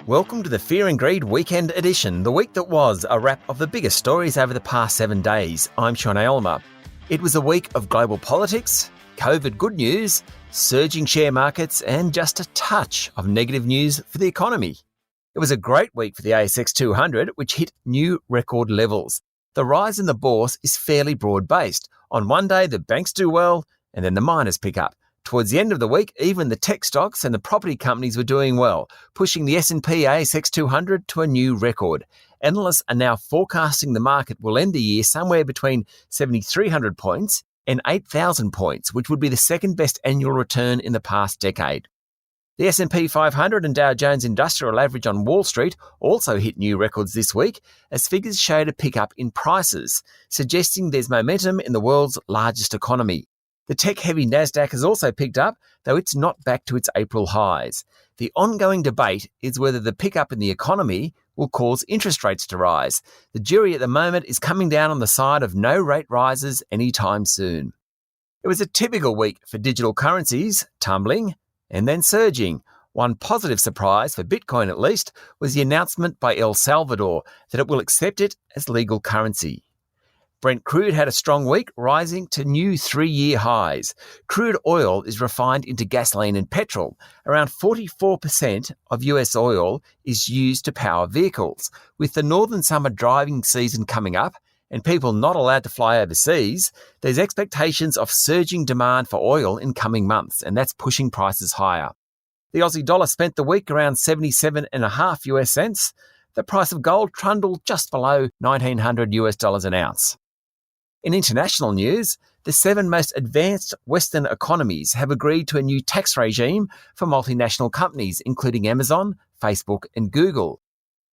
Welcome to the Fear and Greed Weekend Edition, the week that was a wrap of the biggest stories over the past 7 days. I'm Sean Aylmer. It was a week of global politics, COVID good news, surging share markets, and just a touch of negative news for the economy. It was a great week for the ASX 200, which hit new record levels. The rise in the bourse is fairly broad-based. On one day, the banks do well, and then the miners pick up. Towards the end of the week, even the tech stocks and the property companies were doing well, pushing the S&P ASX 200 to a new record. Analysts are now forecasting the market will end the year somewhere between 7,300 points and 8,000 points, which would be the second best annual return in the past decade. The S&P 500 and Dow Jones Industrial Average on Wall Street also hit new records this week as figures showed a pickup in prices, suggesting there's momentum in the world's largest economy. The tech-heavy Nasdaq has also picked up, though it's not back to its April highs. The ongoing debate is whether the pickup in the economy will cause interest rates to rise. The jury at the moment is coming down on the side of no rate rises anytime soon. It was a typical week for digital currencies, tumbling and then surging. One positive surprise, for Bitcoin at least, was the announcement by El Salvador that it will accept it as legal currency. Brent crude had a strong week, rising to new 3-year highs. Crude oil is refined into gasoline and petrol. Around 44% of US oil is used to power vehicles. With the northern summer driving season coming up and people not allowed to fly overseas, there's expectations of surging demand for oil in coming months, and that's pushing prices higher. The Aussie dollar spent the week around 77.5 US cents. The price of gold trundled just below $1,900 an ounce. In international news, the 7 most advanced Western economies have agreed to a new tax regime for multinational companies, including Amazon, Facebook and Google.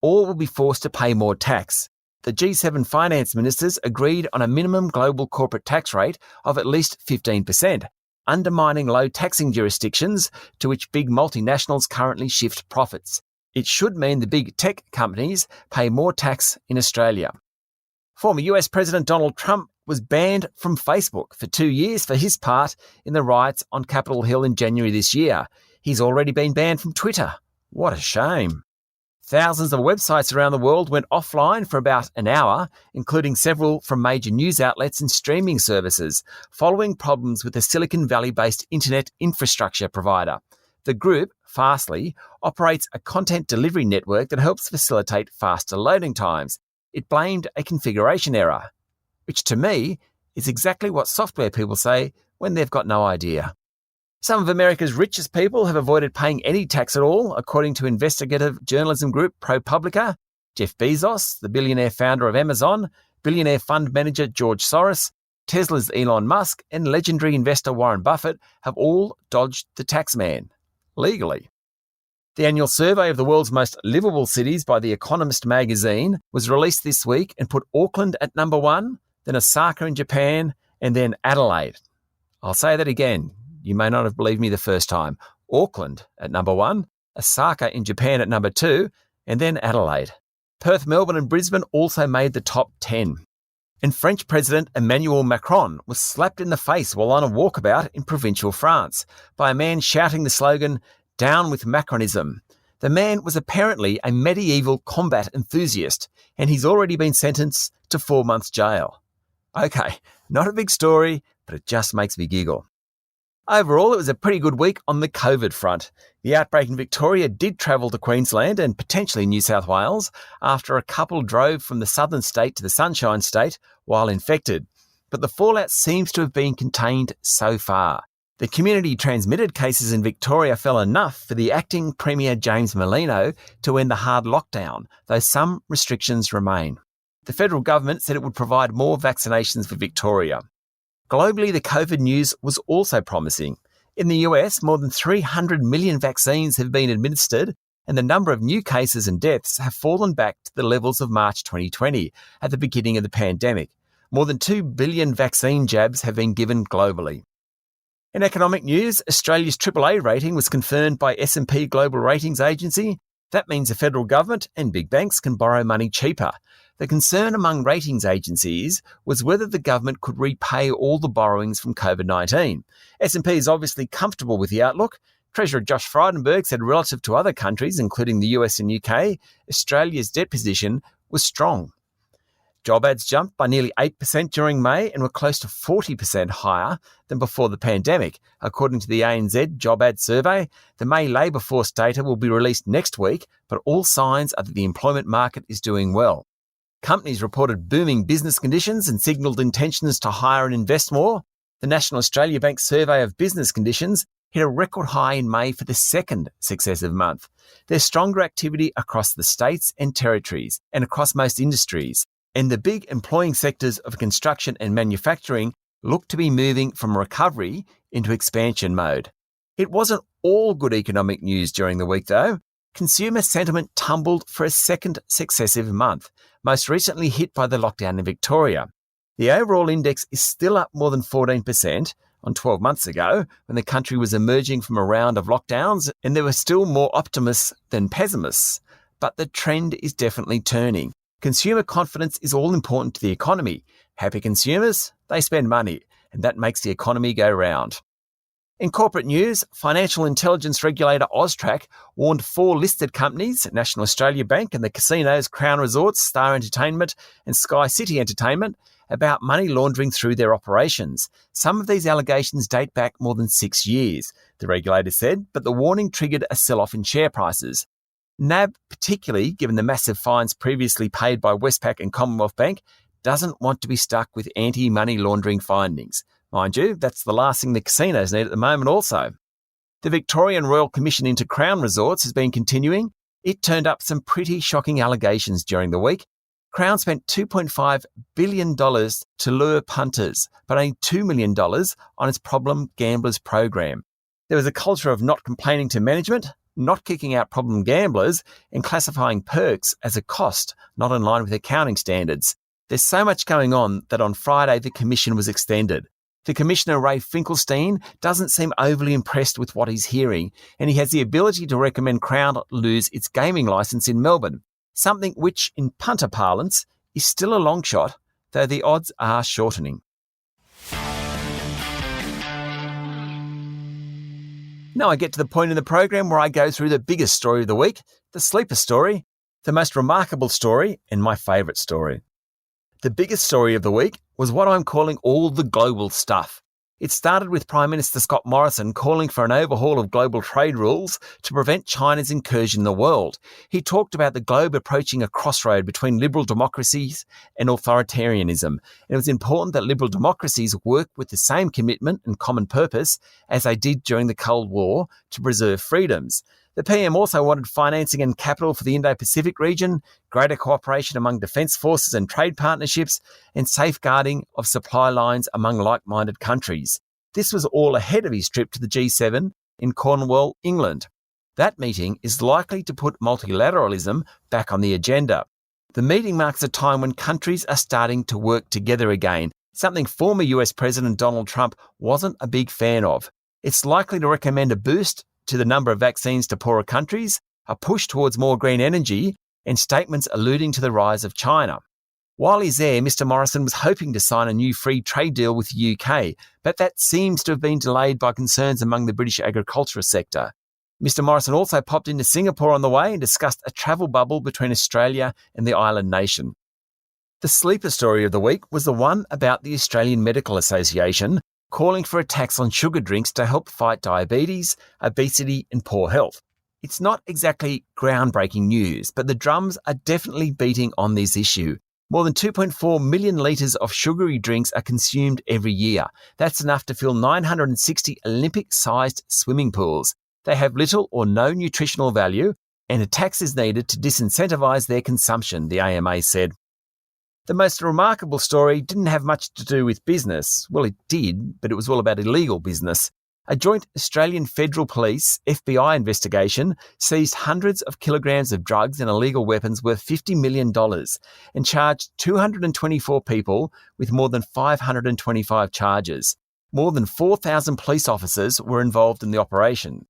All will be forced to pay more tax. The G7 finance ministers agreed on a minimum global corporate tax rate of at least 15%, undermining low taxing jurisdictions to which big multinationals currently shift profits. It should mean the big tech companies pay more tax in Australia. Former US President Donald Trump was banned from Facebook for 2 years for his part in the riots on Capitol Hill in January this year. He's already been banned from Twitter. What a shame. Thousands of websites around the world went offline for about an hour, including several from major news outlets and streaming services, following problems with the Silicon Valley-based internet infrastructure provider. The group, Fastly, operates a content delivery network that helps facilitate faster loading times. It blamed a configuration error, which to me is exactly what software people say when they've got no idea. Some of America's richest people have avoided paying any tax at all, according to investigative journalism group ProPublica. Jeff Bezos, the billionaire founder of Amazon, billionaire fund manager George Soros, Tesla's Elon Musk, and legendary investor Warren Buffett have all dodged the tax man, legally. The annual survey of the world's most livable cities by The Economist magazine was released this week and put Auckland at number 1, then Osaka in Japan, and then Adelaide. I'll say that again. You may not have believed me the first time. Auckland at number 1, Osaka in Japan at number 2, and then Adelaide. Perth, Melbourne and Brisbane also made the top 10. And French President Emmanuel Macron was slapped in the face while on a walkabout in provincial France by a man shouting the slogan, "Down with Macronism." The man was apparently a medieval combat enthusiast, and he's already been sentenced to 4 months jail. Okay, not a big story, but it just makes me giggle. Overall, it was a pretty good week on the COVID front. The outbreak in Victoria did travel to Queensland and potentially New South Wales after a couple drove from the southern state to the Sunshine State while infected. But the fallout seems to have been contained so far. The community-transmitted cases in Victoria fell enough for the acting Premier James Merlino to end the hard lockdown, though some restrictions remain. The federal government said it would provide more vaccinations for Victoria. Globally, the COVID news was also promising. In the US, more than 300 million vaccines have been administered, and the number of new cases and deaths have fallen back to the levels of March 2020, at the beginning of the pandemic. More than 2 billion vaccine jabs have been given globally. In economic news, Australia's AAA rating was confirmed by S&P Global Ratings Agency. That means the federal government and big banks can borrow money cheaper. The concern among ratings agencies was whether the government could repay all the borrowings from COVID-19. S&P is obviously comfortable with the outlook. Treasurer Josh Frydenberg said relative to other countries, including the US and UK, Australia's debt position was strong. Job ads jumped by nearly 8% during May and were close to 40% higher than before the pandemic. According to the ANZ Job Ad Survey, the May labour force data will be released next week, but all signs are that the employment market is doing well. Companies reported booming business conditions and signalled intentions to hire and invest more. The National Australia Bank survey of business conditions hit a record high in May for the second successive month. There's stronger activity across the states and territories and across most industries. And the big employing sectors of construction and manufacturing look to be moving from recovery into expansion mode. It wasn't all good economic news during the week, though. Consumer sentiment tumbled for a second successive month, most recently hit by the lockdown in Victoria. The overall index is still up more than 14% on 12 months ago, when the country was emerging from a round of lockdowns and there were still more optimists than pessimists. But the trend is definitely turning. Consumer confidence is all important to the economy. Happy consumers, they spend money, and that makes the economy go round. In corporate news, financial intelligence regulator AUSTRAC warned 4 listed companies, National Australia Bank and the casinos Crown Resorts, Star Entertainment and Sky City Entertainment, about money laundering through their operations. Some of these allegations date back more than 6 years, the regulator said, but the warning triggered a sell-off in share prices. NAB, particularly given the massive fines previously paid by Westpac and Commonwealth Bank, doesn't want to be stuck with anti-money laundering findings. Mind you, that's the last thing the casinos need at the moment also. The Victorian Royal Commission into Crown Resorts has been continuing. It turned up some pretty shocking allegations during the week. Crown spent $2.5 billion to lure punters, but only $2 million on its problem gamblers program. There was a culture of not complaining to management, not kicking out problem gamblers, and classifying perks as a cost, not in line with accounting standards. There's so much going on that on Friday the commission was extended. The Commissioner, Ray Finkelstein, doesn't seem overly impressed with what he's hearing, and he has the ability to recommend Crown lose its gaming licence in Melbourne, something which, in punter parlance, is still a long shot, though the odds are shortening. Now I get to the point in the program where I go through the biggest story of the week, the sleeper story, the most remarkable story, and my favourite story. The biggest story of the week was what I'm calling all the global stuff. It started with Prime Minister Scott Morrison calling for an overhaul of global trade rules to prevent China's incursion in the world. He talked about the globe approaching a crossroad between liberal democracies and authoritarianism. And it was important that liberal democracies work with the same commitment and common purpose as they did during the Cold War to preserve freedoms. The PM also wanted financing and capital for the Indo-Pacific region, greater cooperation among defence forces and trade partnerships, and safeguarding of supply lines among like-minded countries. This was all ahead of his trip to the G7 in Cornwall, England. That meeting is likely to put multilateralism back on the agenda. The meeting marks a time when countries are starting to work together again, something former US President Donald Trump wasn't a big fan of. It's likely to recommend a boost to the number of vaccines to poorer countries, a push towards more green energy, and statements alluding to the rise of China. While he's there, Mr Morrison was hoping to sign a new free trade deal with the UK, but that seems to have been delayed by concerns among the British agriculture sector. Mr Morrison also popped into Singapore on the way and discussed a travel bubble between Australia and the island nation. The sleeper story of the week was the one about the Australian Medical Association calling for a tax on sugar drinks to help fight diabetes, obesity and poor health. It's not exactly groundbreaking news, but the drums are definitely beating on this issue. More than 2.4 million litres of sugary drinks are consumed every year. That's enough to fill 960 Olympic-sized swimming pools. They have little or no nutritional value, and a tax is needed to disincentivise their consumption, the AMA said. The most remarkable story didn't have much to do with business. Well, it did, but it was all about illegal business. A joint Australian Federal Police FBI investigation seized hundreds of kilograms of drugs and illegal weapons worth $50 million and charged 224 people with more than 525 charges. More than 4,000 police officers were involved in the operation.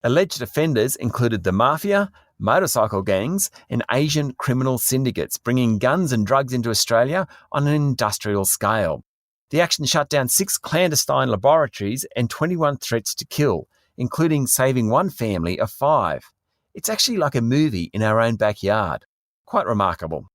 Alleged offenders included the mafia, motorcycle gangs and Asian criminal syndicates bringing guns and drugs into Australia on an industrial scale. The action shut down 6 clandestine laboratories and 21 threats to kill. including saving one family of 5. It's actually like a movie in our own backyard. Quite remarkable.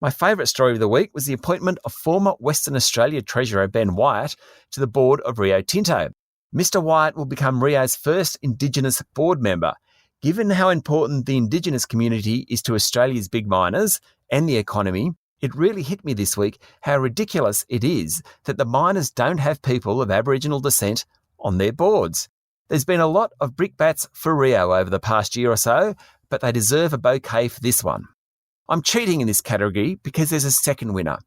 My favourite story of the week was the appointment of former Western Australia Treasurer Ben Wyatt to the board of Rio Tinto. Mr Wyatt will become Rio's first Indigenous board member. Given how important the Indigenous community is to Australia's big miners and the economy, it really hit me this week how ridiculous it is that the miners don't have people of Aboriginal descent on their boards. There's been a lot of brickbats for Rio over the past year or so, but they deserve a bouquet for this one. I'm cheating in this category because there's a second winner.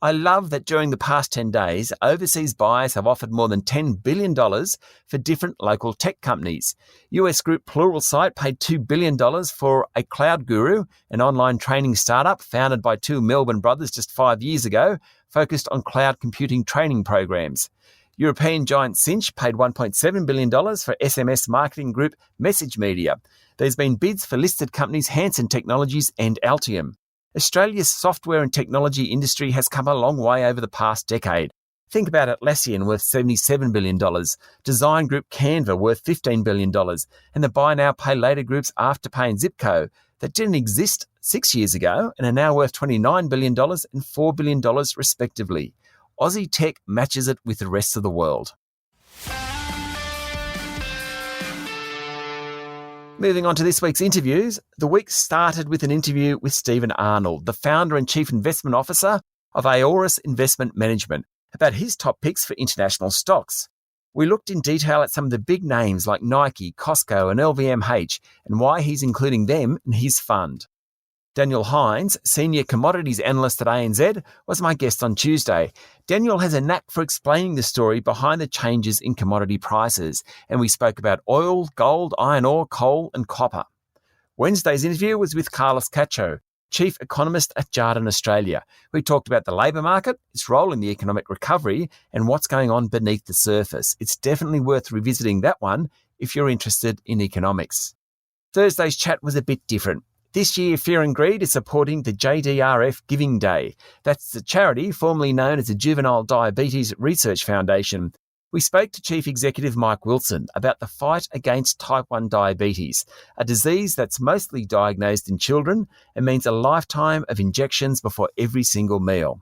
I love that during the past 10 days, overseas buyers have offered more than $10 billion for different local tech companies. US group Pluralsight paid $2 billion for a cloud guru, an online training startup founded by 2 Melbourne brothers just 5 years ago, focused on cloud computing training programs. European giant Cinch paid $1.7 billion for SMS marketing group Message Media. There's been bids for listed companies Hansen Technologies and Altium. Australia's software and technology industry has come a long way over the past decade. Think about Atlassian worth $77 billion, design group Canva worth $15 billion, and the buy now, pay later groups Afterpay and Zipco that didn't exist 6 years ago and are now worth $29 billion and $4 billion respectively. Aussie tech matches it with the rest of the world. Moving on to this week's interviews, the week started with an interview with Stephen Arnold, the founder and chief investment officer of Aorus Investment Management, about his top picks for international stocks. We looked in detail at some of the big names like Nike, Costco and LVMH and why he's including them in his fund. Daniel Hines, senior commodities analyst at ANZ, was my guest on Tuesday. Daniel has a knack for explaining the story behind the changes in commodity prices, and we spoke about oil, gold, iron ore, coal and copper. Wednesday's interview was with Carlos Cacho, chief economist at Jarden Australia. We talked about the labour market, its role in the economic recovery and what's going on beneath the surface. It's definitely worth revisiting that one if you're interested in economics. Thursday's chat was a bit different. This year, Fear and Greed is supporting the JDRF Giving Day. That's the charity formerly known as the Juvenile Diabetes Research Foundation. We spoke to Chief Executive Mike Wilson about the fight against type 1 diabetes, a disease that's mostly diagnosed in children and means a lifetime of injections before every single meal.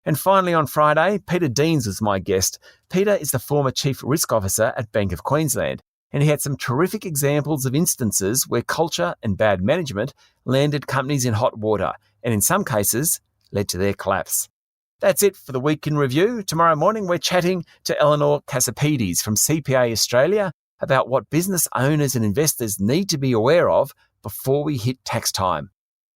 And finally on Friday, Peter Deans was my guest. Peter is the former Chief Risk Officer at Bank of Queensland, and he had some terrific examples of instances where culture and bad management landed companies in hot water and in some cases led to their collapse. That's it for the Week in Review. Tomorrow morning we're chatting to Eleanor Casapides from CPA Australia about what business owners and investors need to be aware of before we hit tax time.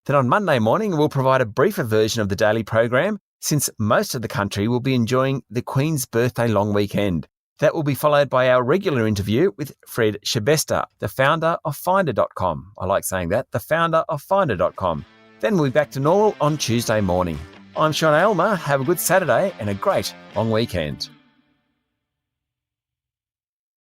Then on Monday morning we'll provide a briefer version of the daily program since most of the country will be enjoying the Queen's birthday long weekend. That will be followed by our regular interview with Fred Shebesta, the founder of Finder.com. I like saying that, the founder of Finder.com. Then we'll be back to normal on Tuesday morning. I'm Sean Aylmer. Have a good Saturday and a great long weekend.